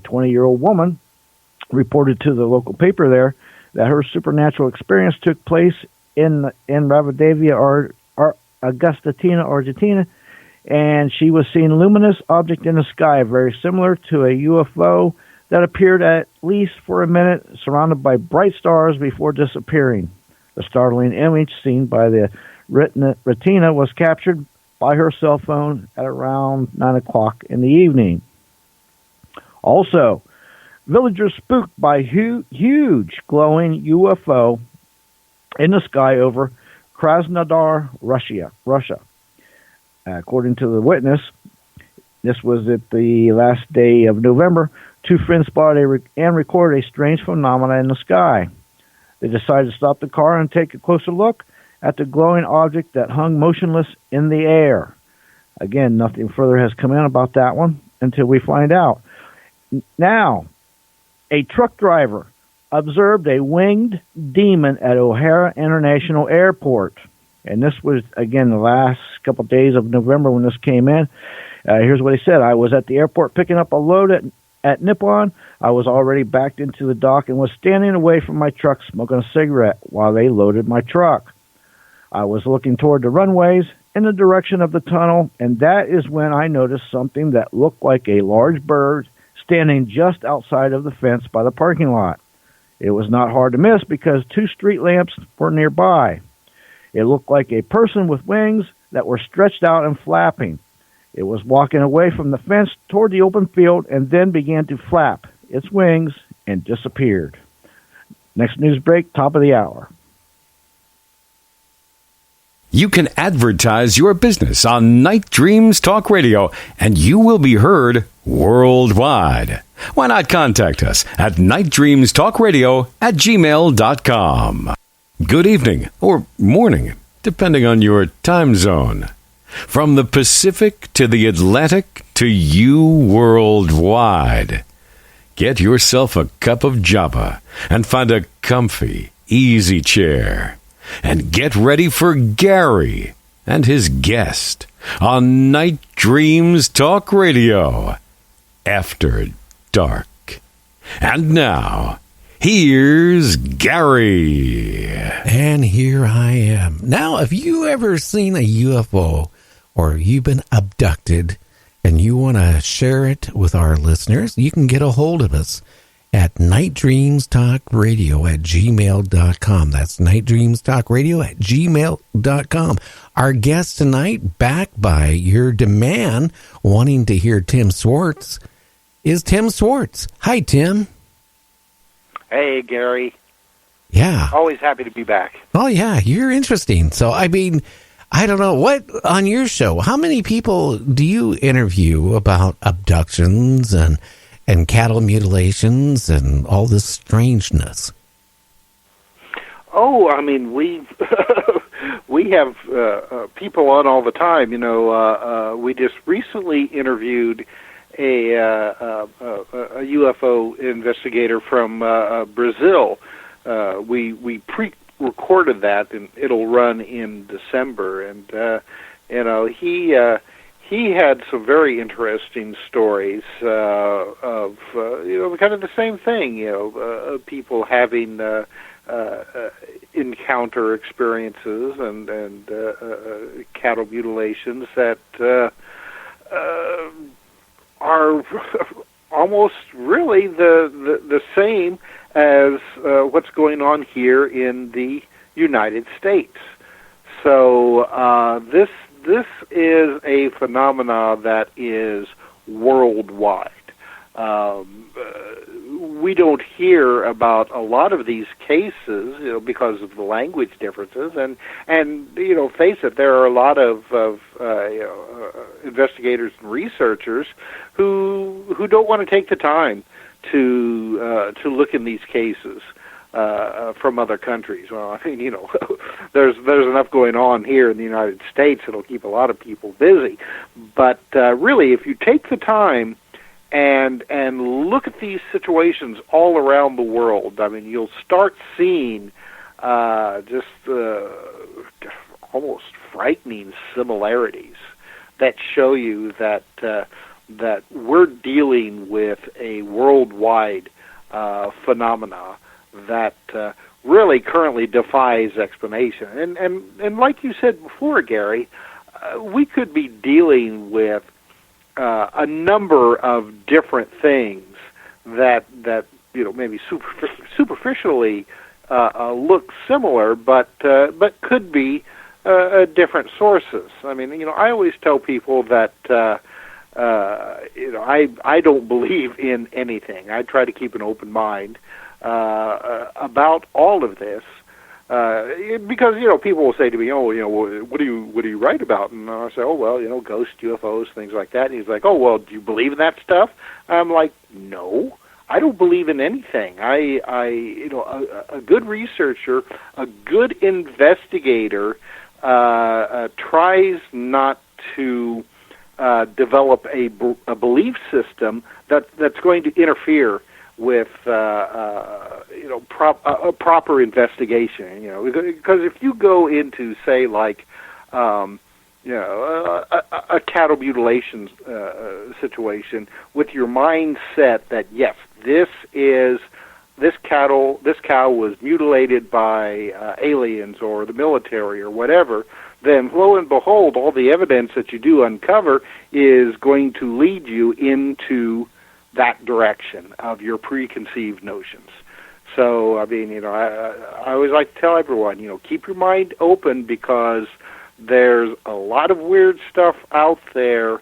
20-year-old woman reported to the local paper there that her supernatural experience took place in Rivadavia or Augustatina, Argentina, and she was seeing a luminous object in the sky, very similar to a UFO that appeared at least for a minute, surrounded by bright stars before disappearing. The startling image seen by the retina was captured by her cell phone at around 9 o'clock in the evening. Also, villagers spooked by huge glowing UFO in the sky over Krasnodar, Russia. According to the witness, this was at the last day of November. Two friends spotted and recorded a strange phenomenon in the sky. They decided to stop the car and take a closer look at the glowing object that hung motionless in the air. Again, nothing further has come in about that one until we find out. Now, a truck driver observed a winged demon at O'Hare International Airport. And this was, again, the last couple of days of November when this came in. Here's what he said. I was at the airport picking up a load at Nippon. I was already backed into the dock and was standing away from my truck smoking a cigarette while they loaded my truck. I was looking toward the runways in the direction of the tunnel, and that is when I noticed something that looked like a large bird standing just outside of the fence by the parking lot. It was not hard to miss because two street lamps were nearby. It looked like a person with wings that were stretched out and flapping. It was walking away from the fence toward the open field and then began to flap its wings and disappeared. Next news break, top of the hour. You can advertise your business on Night Dreams Talk Radio, and you will be heard worldwide. Why not contact us at nightdreamstalkradio@gmail.com. Good evening or morning, depending on your time zone. From the Pacific to the Atlantic to you worldwide. Get yourself a cup of Java and find a comfy, easy chair. And get ready for Gary and his guest on Night Dreams Talk Radio After Dark. And now, here's Gary. And here I am. Now, have you ever seen a UFO or you've been abducted and you want to share it with our listeners, you can get a hold of us at nightdreamstalkradio@gmail.com. That's nightdreamstalkradio@gmail.com. Our guest tonight, backed by your demand, wanting to hear Tim Swartz, is Tim Swartz. Hi, Tim. Hey, Gary. Yeah. Always happy to be back. Oh, yeah. You're interesting. So, I mean, I don't know. What, on your show, how many people do you interview about abductions and cattle mutilations and all this strangeness? Oh, I mean, we have people on all the time. You know, we just recently interviewed a UFO investigator from Brazil. We pre-recorded that, and it'll run in December. And you know, he had some very interesting stories of you know, kind of the same thing. You know, people having encounter experiences and cattle mutilations that are almost really the same as what's going on here in the United States. So this is a phenomena that is worldwide. We don't hear about a lot of these cases, you know, because of the language differences, and you know, face it, there are a lot of you know, investigators and researchers who don't want to take the time to look in these cases from other countries. Well, I mean, you know, there's enough going on here in the United States that'll keep a lot of people busy. But really, if you take the time and look at these situations all around the world, I mean, you'll start seeing just almost frightening similarities that show you that that we're dealing with a worldwide phenomena that really currently defies explanation. And like you said before, Gary, we could be dealing with a number of different things that maybe superficially look similar, but could be different sources. I mean, I always tell people that I don't believe in anything. I try to keep an open mind about all of this, because people will say to me, what do you write about? And I say, ghosts, UFOs, things like that. And he's like, do you believe in that stuff? I'm like, no, I don't believe in anything. A good researcher, a good investigator, tries not to develop a belief system that's going to interfere with a proper investigation. Because if you go into, say, like a cattle mutilation situation with your mindset that yes, this cow was mutilated by aliens or the military or whatever, then lo and behold, all the evidence that you do uncover is going to lead you into that direction of your preconceived notions. So, I mean, I always like to tell everyone, keep your mind open, because there's a lot of weird stuff out there,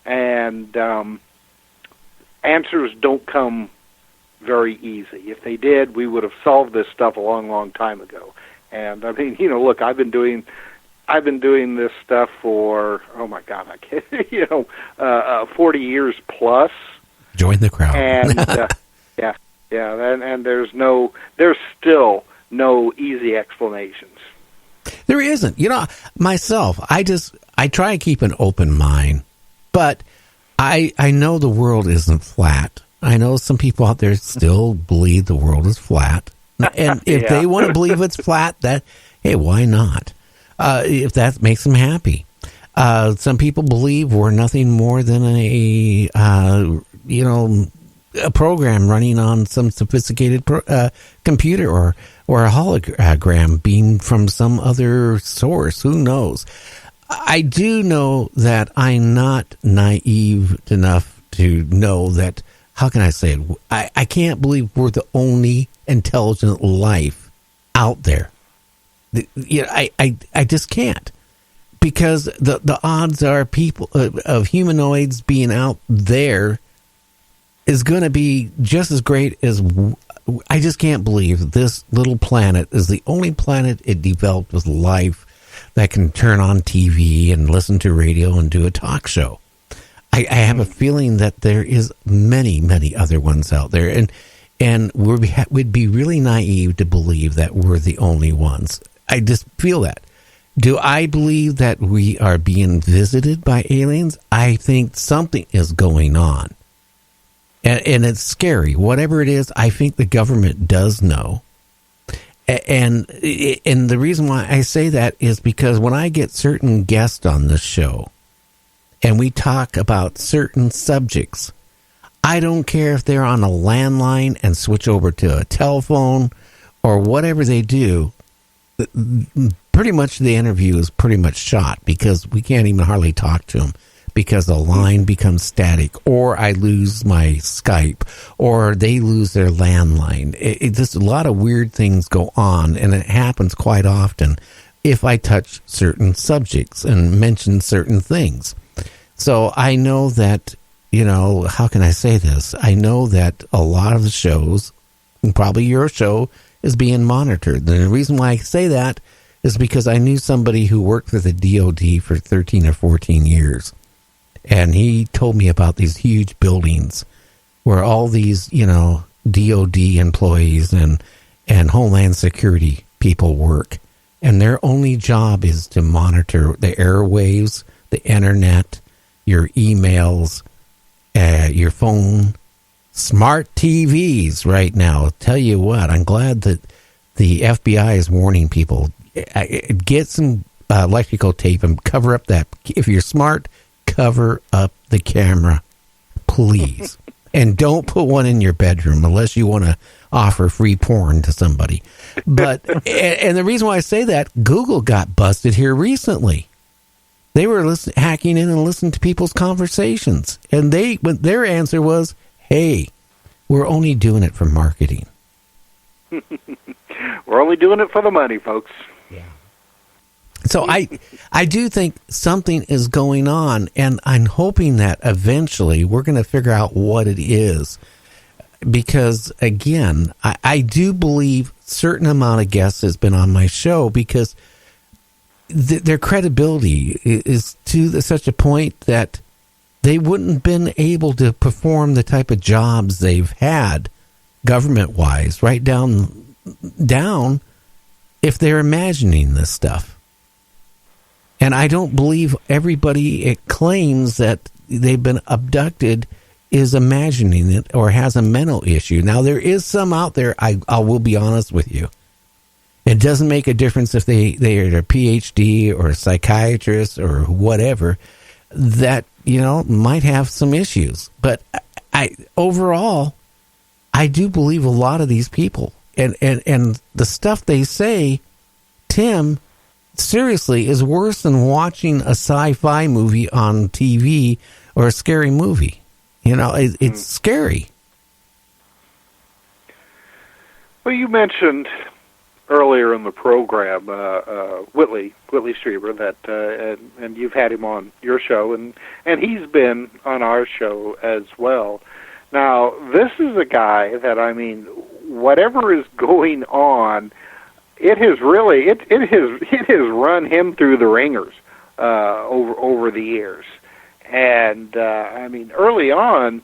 and answers don't come very easy. If they did, we would have solved this stuff a long, long time ago. And I mean, look, I've been doing this stuff for 40 years plus. Join the crowd. And and there's still no easy explanations. There isn't. Myself, I try to keep an open mind, but I know the world isn't flat. I know some people out there still believe the world is flat. And if they want to believe it's flat, hey, why not? If that makes them happy. Some people believe we're nothing more than a program running on some sophisticated computer or a hologram beamed from some other source. Who knows? I do know that I'm not naive enough to know that, how can I say it? I can't believe we're the only intelligent life out there. I just can't. Because the odds are people of humanoids being out there is going to be just as great as. I just can't believe this little planet is the only planet it developed with life that can turn on TV and listen to radio and do a talk show. I have a feeling that there is many, many other ones out there, and we'd be really naive to believe that we're the only ones. I just feel that. Do I believe that we are being visited by aliens? I think something is going on. And it's scary. Whatever it is, I think the government does know. And the reason why I say that is because when I get certain guests on this show and we talk about certain subjects, I don't care if they're on a landline and switch over to a telephone or whatever they do. Pretty much the interview is pretty much shot because we can't even hardly talk to them because the line becomes static, or I lose my Skype, or they lose their landline. It just a lot of weird things go on, and it happens quite often if I touch certain subjects and mention certain things. So I know that, how can I say this? I know that a lot of the shows, and probably your show, is being monitored. And the reason why I say that is because I knew somebody who worked for the DOD for 13 or 14 years. And he told me about these huge buildings where all these, DOD employees and Homeland Security people work. And their only job is to monitor the airwaves, the internet, your emails, your phone, smart TVs right now. I'll tell you what, I'm glad that the FBI is warning people. Get some electrical tape and cover up that. If you're smart, cover up the camera. please. And don't put one in your bedroom unless you want to offer free porn to somebody. But and the reason why I say that, Google got busted here recently. They were hacking in and listening to people's conversations, and their answer was, "Hey, we're only doing it for marketing." We're only doing it for the money, folks. Yeah. So I do think something is going on, and I'm hoping that eventually we're going to figure out what it is. Because, again, I do believe certain amount of guests has been on my show because their credibility is to such a point that they wouldn't have been able to perform the type of jobs they've had government-wise right down if they're imagining this stuff. And I don't believe everybody it claims that they've been abducted is imagining it or has a mental issue. Now, there is some out there, I will be honest with you. It doesn't make a difference if they are a PhD or a psychiatrist or whatever, that, might have some issues. But overall, I do believe a lot of these people. And the stuff they say, Tim, seriously, is worse than watching a sci-fi movie on TV or a scary movie. It's scary. Well, you mentioned earlier in the program Whitley Strieber, that and you've had him on your show, and he's been on our show as well. Now, this is a guy that, whatever is going on, it has really it has run him through the ringers over the years. And early on,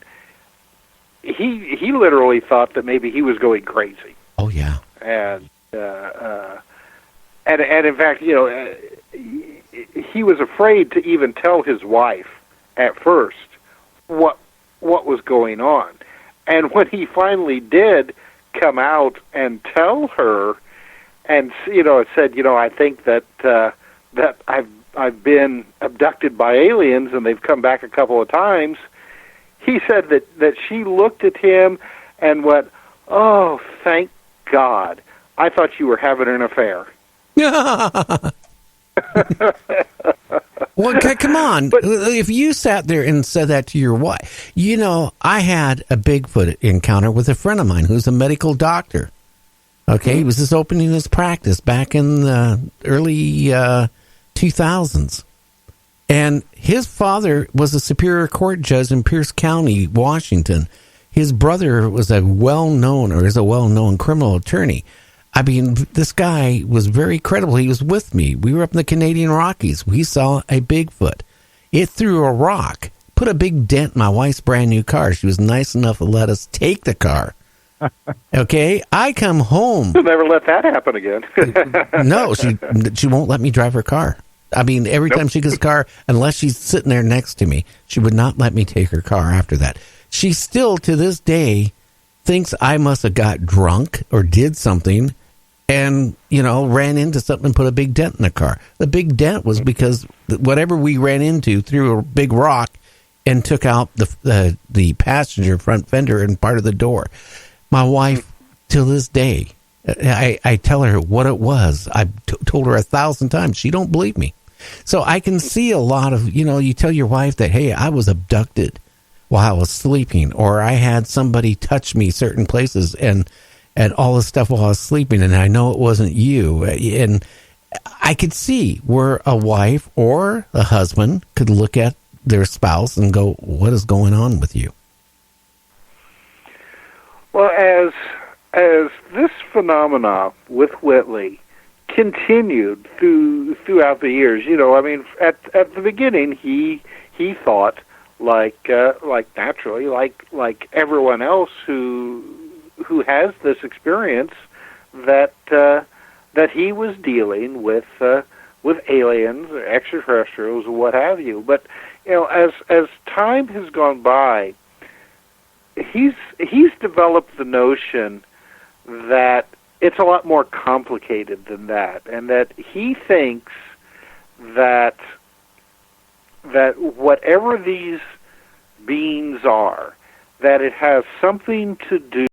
he literally thought that maybe he was going crazy. Oh yeah. And in fact, he was afraid to even tell his wife at first what was going on. And when he finally did come out and tell her, and said, I think that I've been abducted by aliens, and they've come back a couple of times. He said that she looked at him and went, "Oh, thank God! I thought you were having an affair." Well, come on. But if you sat there and said that to your wife, I had a Bigfoot encounter with a friend of mine who's a medical doctor. Okay, he was just opening his practice back in the early 2000s. And his father was a Superior Court judge in Pierce County, Washington. His brother was is a well-known criminal attorney. This guy was very credible. He was with me. We were up in the Canadian Rockies. We saw a Bigfoot. It threw a rock, put a big dent in my wife's brand new car. She was nice enough to let us take the car. Okay, I come home. You'll never let that happen again. No, she won't let me drive her car. Every time she gets a car, unless she's sitting there next to me, she would not let me take her car after that. She still, to this day, thinks I must have got drunk or did something and, ran into something and put a big dent in the car. The big dent was because whatever we ran into threw a big rock and took out the passenger front fender and part of the door. My wife, till this day, I tell her what it was. I've told her 1,000 times. She don't believe me. So I can see a lot of, you tell your wife that, hey, I was abducted while I was sleeping, or I had somebody touch me certain places and all this stuff while I was sleeping, and I know it wasn't you. And I could see where a wife or a husband could look at their spouse and go, what is going on with you? Well, as this phenomena with Whitley continued throughout the years, at the beginning he thought like naturally like everyone else who has this experience that he was dealing with aliens, extraterrestrials, or what have you. But as time has gone by, he's developed the notion that it's a lot more complicated than that, and that he thinks that whatever these beings are, that it has something to do